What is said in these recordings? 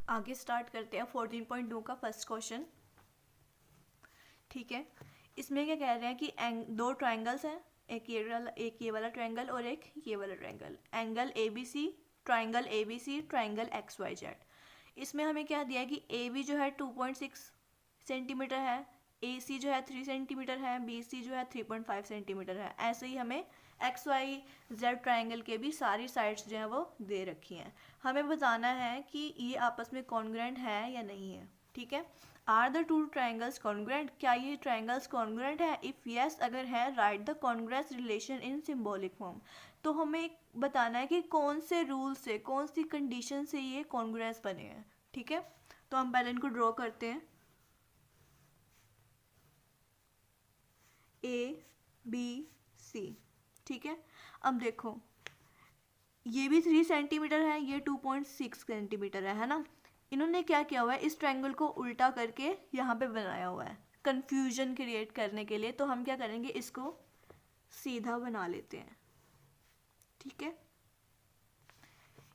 आगे स्टार्ट करते हैं 14.2 का फर्स्ट क्वेश्चन। ठीक है, इसमें क्या कह रहे हैं कि दो ट्राइंगल्स हैं, एक ये वाला ट्राइंगल और एक ये वाला triangle, angle A B C, triangle A B C, triangle X Y Z. इसमें हमें क्या दिया है कि ए बी जो है 2.6 सेंटीमीटर है, ए सी जो है 3 सेंटीमीटर है, बी सी जो है 3.5 सेंटीमीटर है। ऐसे ही हमें एक्स वाई जेड ट्राइंगल के भी सारी साइड्स जो हैं वो दे रखी हैं। हमें बताना है कि ये आपस में कॉन्ग्रुएंट है या नहीं है। ठीक है, are the two triangles congruent, क्या ये ट्राइंगल्स कॉन्ग्रुएंट है? इफ़ यस अगर है, write the congruence relation in symbolic form. तो हमें बताना है कि कौन से रूल से, कौन सी कंडीशन से ये कॉन्ग्रुएंस बने हैं। ठीक है, तो हम पहले इनको ड्रॉ करते हैं। ए बी सी, ठीक है। अब देखो ये भी 3 सेंटीमीटर है, ये 2.6 सेंटीमीटर है ना। इन्होंने क्या किया हुआ है, इस ट्रायंगल को उल्टा करके यहाँ पे बनाया हुआ है कंफ्यूजन क्रिएट करने के लिए। तो हम क्या करेंगे, इसको सीधा बना लेते हैं। ठीक है,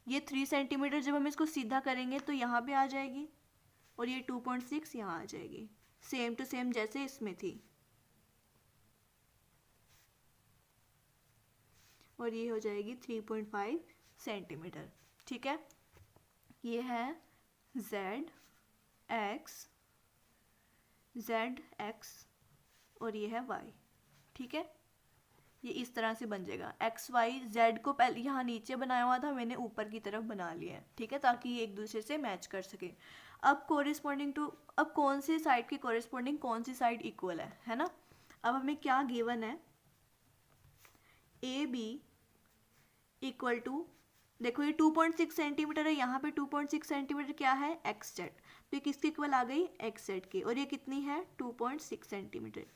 ये 3 सेंटीमीटर जब हम इसको सीधा करेंगे तो यहाँ पे आ जाएगी, और ये 2.6 यहाँ आ जाएगी, सेम टू सेम जैसे इसमें थी। और ये हो जाएगी 3.5 सेंटीमीटर। ठीक है, ये है जेड एक्स और ये है वाई। ठीक है, ये इस तरह से बन जाएगा। एक्स वाई जेड को पहले यहाँ नीचे बनाया हुआ था, मैंने ऊपर की तरफ बना लिया है। ठीक है, ताकि ये एक दूसरे से मैच कर सके। अब कोरिस्पॉन्डिंग टू, अब कौन सी साइड के कोरिस्पॉन्डिंग कौन सी साइड इक्वल है ना। अब हमें क्या गिवन है, ए बी इक्वल टू, देखो ये 2.6 सेंटीमीटर है, यहाँ पे 2.6 सेंटीमीटर क्या है, एक्स जेड। तो ये किसके इक्वल आ गई, एक्स जेड की, और ये कितनी है 2.6 सेंटीमीटर।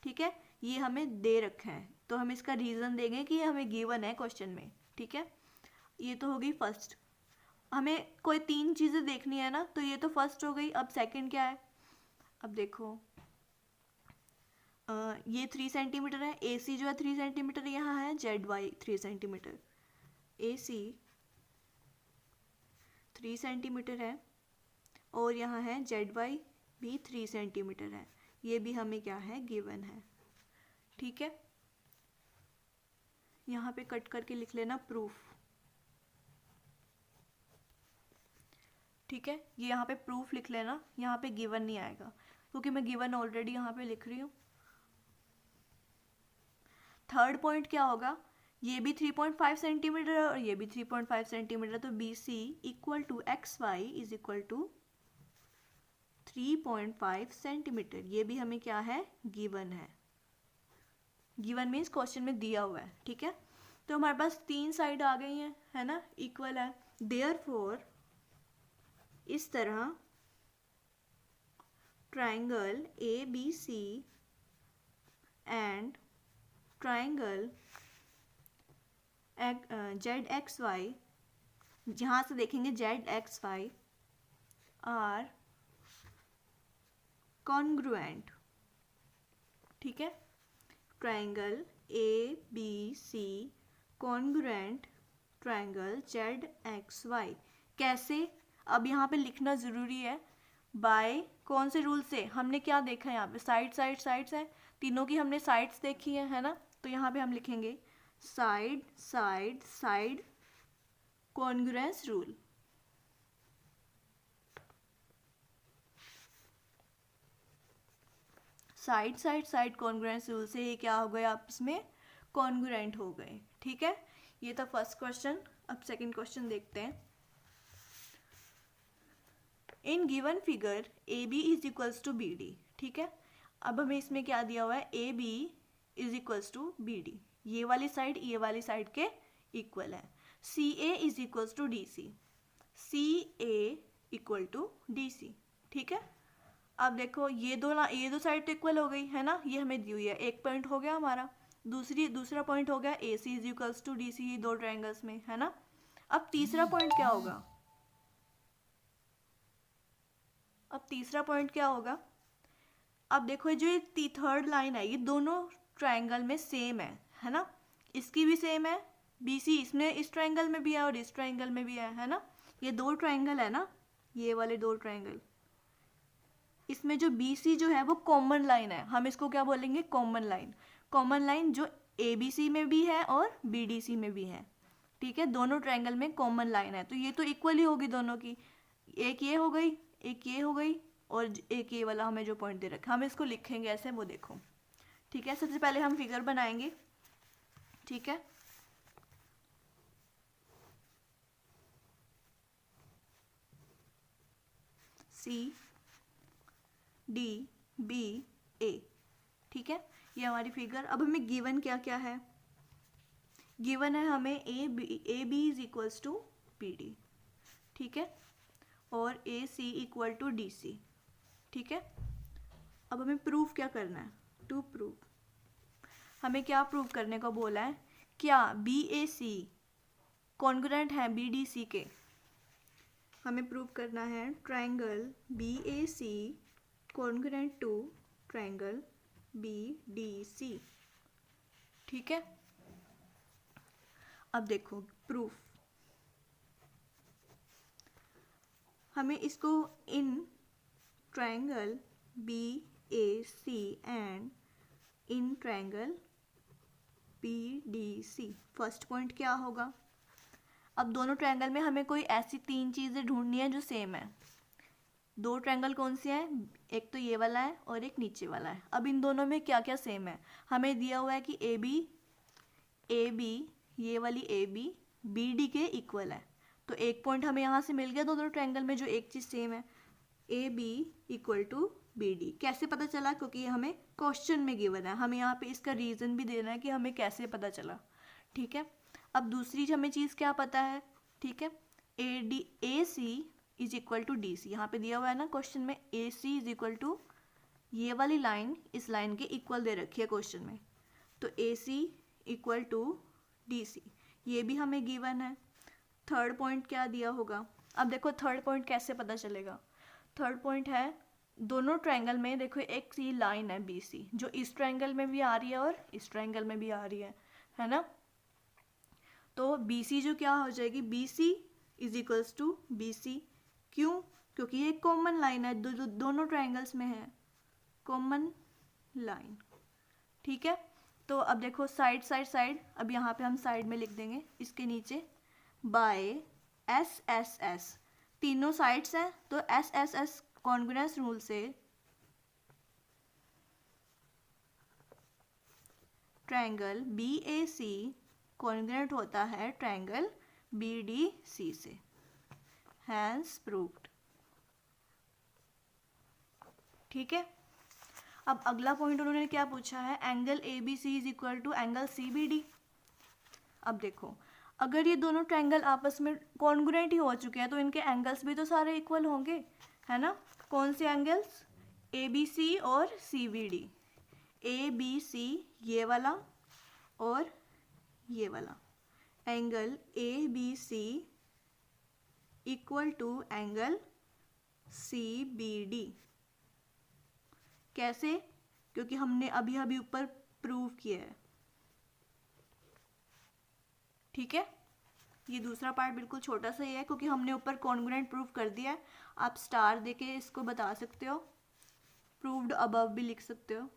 ठीक है, ये हमें दे रखा है, तो हम इसका रीज़न देंगे कि ये हमें गिवन है क्वेश्चन में। ठीक है, ये तो हो गई फर्स्ट। हमें कोई 3 चीज़ें देखनी है ना, तो ये तो फर्स्ट हो गई। अब सेकंड क्या है, अब देखो ये 3 सेंटीमीटर है, ए सी जो है 3 सेंटीमीटर यहाँ है, जेड वाई 3 सेंटीमीटर, ए सी 3 सेंटीमीटर है, और यहाँ है जेड वाई भी 3 सेंटीमीटर है। ये भी हमें क्या है, गिवन है। ठीक है, यहाँ पे कट करके लिख लेना प्रूफ। ठीक है, ये यहाँ पे प्रूफ लिख लेना, यहाँ पे गिवन नहीं आएगा क्योंकि मैं गिवन ऑलरेडी यहाँ पे लिख रही हूँ। थर्ड पॉइंट क्या होगा, ये भी 3.5 सेंटीमीटर है और ये भी 3.5 सेंटीमीटर, तो B C equal to X Y is equal to 3.5 centimetre. ये भी हमें क्या है, गिवन है। गिवन मीन्स क्वेश्चन में दिया हुआ है। ठीक है, तो हमारे पास 3 साइड आ गई हैं, है ना, इक्वल है। देयरफॉर इस तरह triangle A B C and triangle Z X Y, जहाँ से देखेंगे Z X Y are congruent. ठीक है, triangle A B C congruent triangle Z X Y. कैसे, अब यहाँ पे लिखना ज़रूरी है। बाय कौन से रूल से, हमने क्या देखा है यहाँ पे, साइड्स है, तीनों की हमने साइड्स देखी है ना। तो यहाँ पे हम लिखेंगे side congruence rule. Side congruence rule से ये क्या हो गए, आपस में कॉन्ग्रुएंट हो गए। ठीक है, ये था फर्स्ट क्वेश्चन। अब सेकंड क्वेश्चन देखते हैं। In given figure A B is equals to B D. ठीक है, अब हमें इसमें क्या दिया हुआ है, A B is equals to B D, ये वाली साइड के इक्वल है। C A is equals to D C A equal to D C. ठीक है, अब देखो ये दो साइड तो इक्वल हो गई है ना, ये हमें दी हुई है, एक पॉइंट हो गया हमारा। दूसरा पॉइंट हो गया A C is equals to D C, दो ट्राइंगल्स में, है ना। अब तीसरा पॉइंट क्या होगा, अब देखो जो ये थर्ड लाइन है, ये दोनों ट्राइंगल में सेम है ना। इसकी भी सेम है, बी सी इसमें इस ट्राइंगल में भी है और इस ट्राइंगल में भी है ना। ये दो ट्राइंगल है ना, ये वाले दो ट्रायंगल, इसमें जो BC जो है वो कॉमन लाइन है, हम इसको क्या बोलेंगे, कॉमन लाइन। कॉमन लाइन जो ABC में भी है और BDC में भी है, ठीक है, दोनों ट्रायंगल में कॉमन लाइन है, तो ये तो इक्वल ही होगी दोनों की, एक ये हो गई, एक ये हो गई, और एक ये वाला हमें जो पॉइंट दे रखा, हम इसको लिखेंगे ऐसे, वो देखो, ठीक है। सबसे पहले हम फिगर बनाएंगे, ठीक है। CDBA, ठीक है, ये हमारी फिगर। अब हमें गिवन क्या क्या है, गिवन है हमें AB is equals to BD, ठीक है, और AC इक्वल टू DC, ठीक है। अब हमें प्रूफ क्या करना है, टू प्रूव, हमें क्या प्रूव करने को बोला है, क्या BAC कॉन्ग्रुएंट है BDC के, हमें प्रूव करना है triangle BAC congruent to triangle BDC, ठीक है। अब देखो प्रूफ, हमें इसको in triangle BAC and in triangle BDC, first point क्या होगा, अब दोनों ट्रायंगल में हमें कोई ऐसी तीन चीज़ें ढूंढनी है जो सेम है। दो ट्रायंगल कौन से हैं, एक तो ये वाला है और एक नीचे वाला है। अब इन दोनों में क्या क्या सेम है, हमें दिया हुआ है कि AB ये वाली AB BD के इक्वल है, तो एक पॉइंट हमें यहाँ से मिल गया दोनों ट्रायंगल में जो एक चीज़ सेम है, AB इक्वल टू BD। कैसे पता चला, क्योंकि हमें क्वेश्चन में गिवन है, हमें यहाँ पे इसका रीज़न भी देना है कि हमें कैसे पता चला, ठीक है। अब दूसरी हमें चीज़ क्या पता है, ठीक है, AC is equal to DC, यहाँ पे दिया हुआ है ना क्वेश्चन में, AC इज इक्वल टू ये वाली लाइन इस लाइन के इक्वल दे रखी है क्वेश्चन में, तो AC इक्वल टू DC, ये भी हमें गिवन है। थर्ड पॉइंट क्या दिया होगा, अब देखो थर्ड पॉइंट कैसे पता चलेगा, थर्ड पॉइंट है दोनों ट्रायंगल में देखो एक सी लाइन है BC, जो इस ट्रायंगल में भी आ रही है और इस ट्रायंगल में भी आ रही है ना, तो BC जो क्या हो जाएगी, BC is equals to BC, क्यों, क्योंकि ये कॉमन लाइन है, दोनों ट्रायंगल्स में है कॉमन लाइन, ठीक है। तो अब देखो साइड साइड साइड, अब यहाँ पे हम साइड में लिख देंगे इसके नीचे बाय SSS, तीनों साइड्स हैं तो SSS कॉन्ग्रुएंस रूल से ट्रायंगल BAC कॉन्ग्रुएंट होता है ट्रायंगल BDC से, हैंस प्रूव्ड, ठीक है। अब अगला पॉइंट उन्होंने क्या पूछा है, angle ABC is equal to angle CBD। अब देखो अगर ये दोनों ट्रायंगल आपस में कॉन्ग्रुएंट ही हो चुके हैं तो इनके एंगल्स भी तो सारे इक्वल होंगे, है ना। कौन से एंगल्स, ABC और CBD, ABC ये वाला और ये वाला, angle ABC equal to angle CBD, कैसे, क्योंकि हमने अभी अभी ऊपर प्रूव किया है, ठीक है। ये दूसरा पार्ट बिल्कुल छोटा सा ही है क्योंकि हमने ऊपर कॉन्ग्रुएंट प्रूव कर दिया है, आप स्टार देके इसको बता सकते हो, प्रूव्ड अबव भी लिख सकते हो,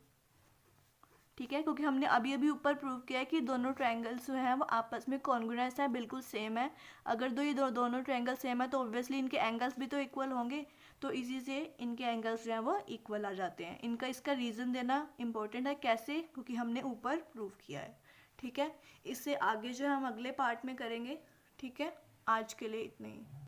ठीक है, क्योंकि हमने अभी अभी ऊपर प्रूव किया है कि दोनों ट्रायंगल्स जो हैं वो आपस में कॉन्ग्रुएंस है, बिल्कुल सेम है। अगर दोनों ट्रायंगल सेम है तो ऑब्वियसली इनके एंगल्स भी तो इक्वल होंगे, तो इसी से इनके एंगल्स जो हैं वो इक्वल आ जाते हैं। इनका इसका रीज़न देना इंपॉर्टेंट है, कैसे, क्योंकि हमने ऊपर प्रूव किया है, ठीक है। इससे आगे जो हम अगले पार्ट में करेंगे, ठीक है। आज के लिए इतना ही।